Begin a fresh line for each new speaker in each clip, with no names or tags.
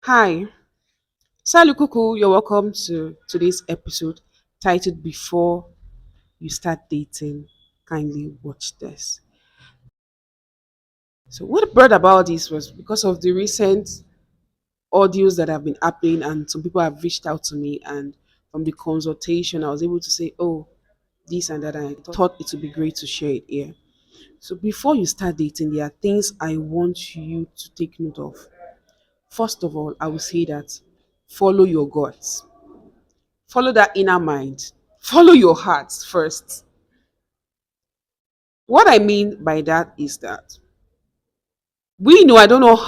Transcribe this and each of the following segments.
Hi, Salut Kuku, you're welcome to today's episode titled Before You Start Dating. Kindly watch this. So, what brought about this was because of the recent audios that have been happening, and some people have reached out to me. And from the consultation, I was able to say, oh, this and that. And I thought it would be great to share it here. So, before you start dating, there are things I want you to take note of. First of all, I will say that follow your guts. Follow that inner mind. Follow your heart first. What I mean by that is that we know, I don't know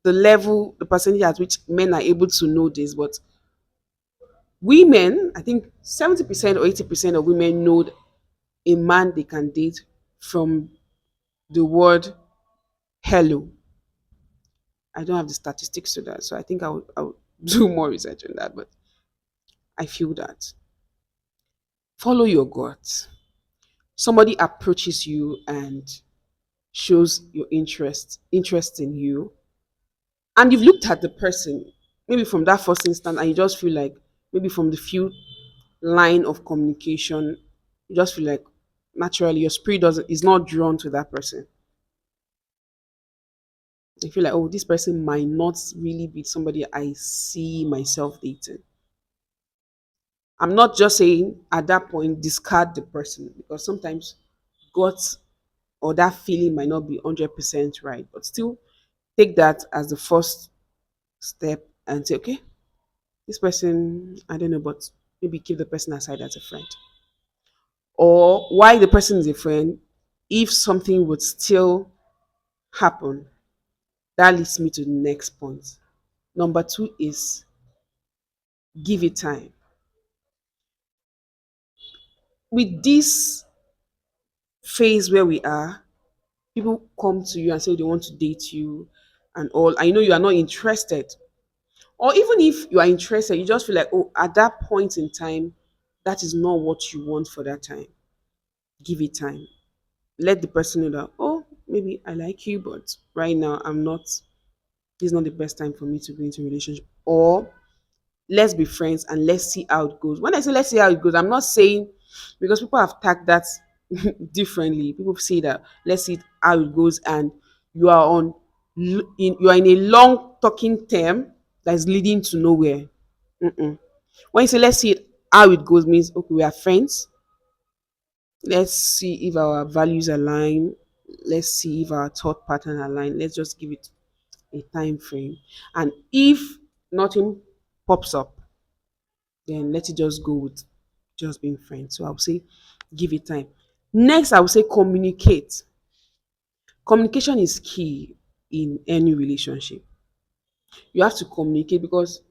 the level, the percentage at which men are able to know this, but women, I think 70% or 80% of women know a man they can date from the word hello. I don't have the statistics to that, so I think I would do more research on that, but I feel that. Follow your gut. Somebody approaches you and shows your interest in you, and you've looked at the person maybe from that first instant, and you just feel like maybe from the few line of communication, you just feel like naturally your spirit doesn't is not drawn to that person. You feel like, oh, this person might not really be somebody I see myself dating. I'm not just saying at that point discard the person, because sometimes gut or that feeling might not be 100% right, but still take that as the first step and say, okay, this person, I don't know, but maybe keep the person aside as a friend. Or why the person is a friend, if something would still happen, that leads me to the next point. Number two is give it time. With this phase where we are, people come to you and say they want to date you and all. I know you are not interested. Or even if you are interested, you just feel like, oh, at that point in time, that is not what you want for that time. Give it time. Let the person know that, oh, maybe I like you, but right now I'm not, this is not the best time for me to go into a relationship. Or let's be friends and let's see how it goes. When I say let's see how it goes, I'm not saying, because people have tagged that differently. People say that let's see how it goes, and you are you are in a long talking term that is leading to nowhere. Mm-mm. When you say let's see how it goes, means okay, we are friends. Let's see if our values align. Let's see if our thought pattern align. Let's just give it a time frame. And if nothing pops up, then let it just go with just being friends. So I would say give it time. Next, I would say communicate. Communication is key in any relationship. You have to communicate, because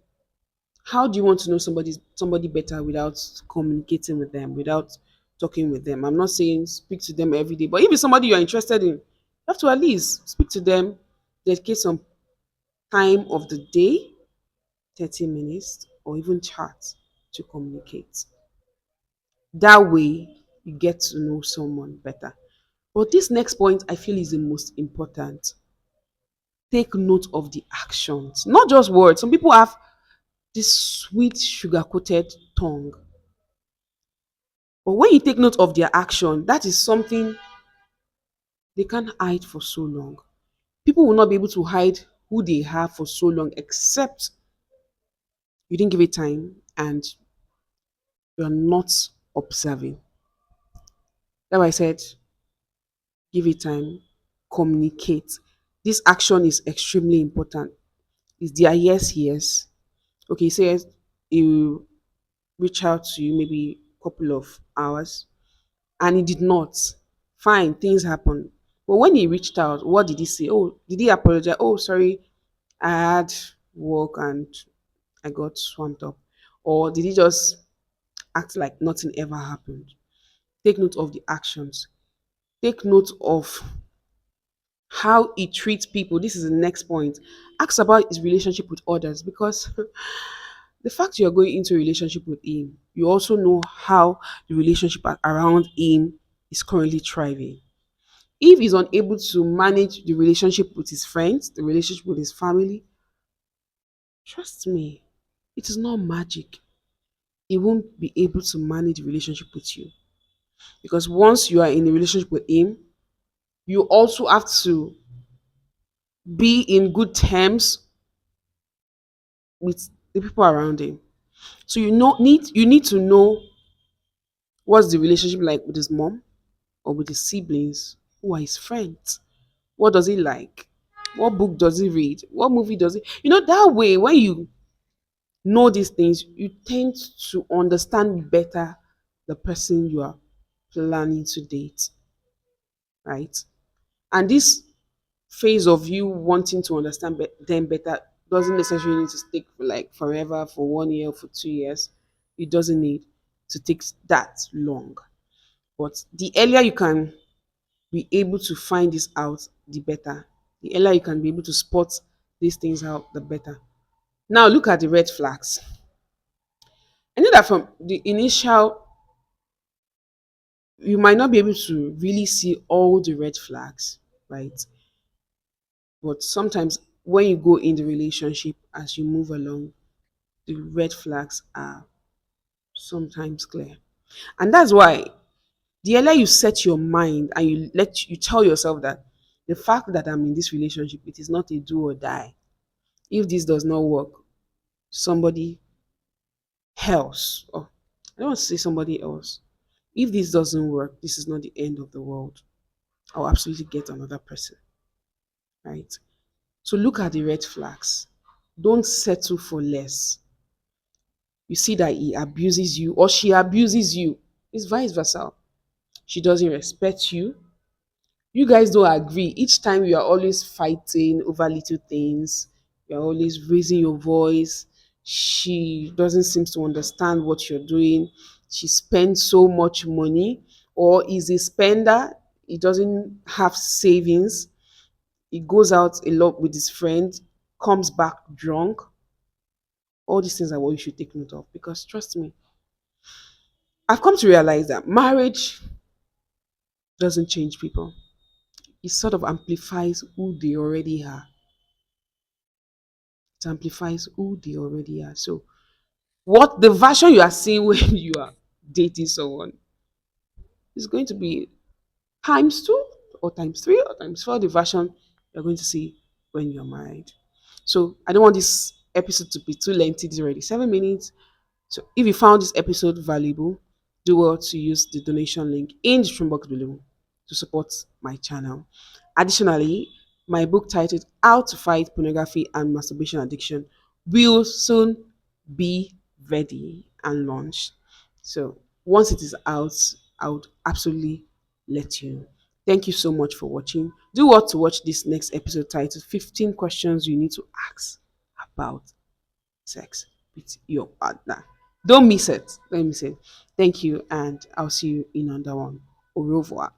how do you want to know somebody better without communicating with them, without talking with them? I'm not saying speak to them every day, but if it's somebody you're interested in, you have to at least speak to them, dedicate some time of the day, 30 minutes, or even chat to communicate. That way, you get to know someone better. But this next point I feel is the most important. Take note of the actions, not just words. Some people have this sweet, sugar coated tongue. But when you take note of their action, that is something they can't hide for so long. People will not be able to hide who they have for so long, except you didn't give it time and you're not observing. That's why I said give it time, communicate. This action is extremely important. Is there yes, yes? Okay, say yes, you reach out to you maybe a couple of hours and he did not. Fine, things happen. But when he reached out, what did he say? Oh, did he apologize? Oh, sorry, I had work and I got swamped up. Or did he just act like nothing ever happened? Take note of the actions. Take note of how he treats people. This is the next point. Ask about his relationship with others, because the fact you're going into a relationship with him, you also know how the relationship around him is currently thriving. If he's unable to manage the relationship with his friends, the relationship with his family, Trust me, it is not magic. He won't be able to manage a relationship with you. Because once you are in a relationship with him, you also have to be in good terms with the people around him. So you need to know what's the relationship like with his mom or with his siblings, who are his friends. What does he like? What book does he read? What movie does he? That way, when you know these things, you tend to understand better the person you are planning to date, right? And this phase of you wanting to understand them better doesn't necessarily need to stick for like forever, for 1 year, for 2 years. It doesn't need to take that long. But the earlier you can be able to find this out, the better. The earlier you can be able to spot these things out, the better. Now look at the red flags. I know that from the initial, you might not be able to really see all the red flags, right? But sometimes when you go in the relationship, as you move along, the red flags are sometimes clear. And that's why the earlier you set your mind and you tell yourself that the fact that I'm in this relationship, it is not a do or die. If this does not work, somebody else, or I don't want to say somebody else. If this doesn't work, this is not the end of the world. I'll absolutely get another person, right? So look at the red flags. Don't settle for less. You see that he abuses you or she abuses you. It's vice versa. She doesn't respect you. You guys don't agree. Each time you are always fighting over little things, you're always raising your voice. She doesn't seem to understand what you're doing. She spends so much money, or is a spender. He doesn't have savings. He goes out a lot with his friend, comes back drunk. All these things are what you should take note of, because trust me, I've come to realize that marriage doesn't change people. It sort of amplifies who they already are. It amplifies who they already are. So, what the version you are seeing when you are dating someone is going to be times two, or times three, or times four the version you're going to see when you're married. So, I don't want this episode to be too lengthy. It's already 7 minutes. So if you found this episode valuable, do well to use the donation link in the description box below to support my channel. Additionally, my book titled How to Fight Pornography and Masturbation Addiction will soon be ready and launched. So once it is out, I would absolutely let you know. Thank you so much for watching. Do well to watch this next episode titled 15 Questions You Need to Ask About Sex with Your Partner. Don't miss it. Don't miss it. Thank you, and I'll see you in another one. Au revoir.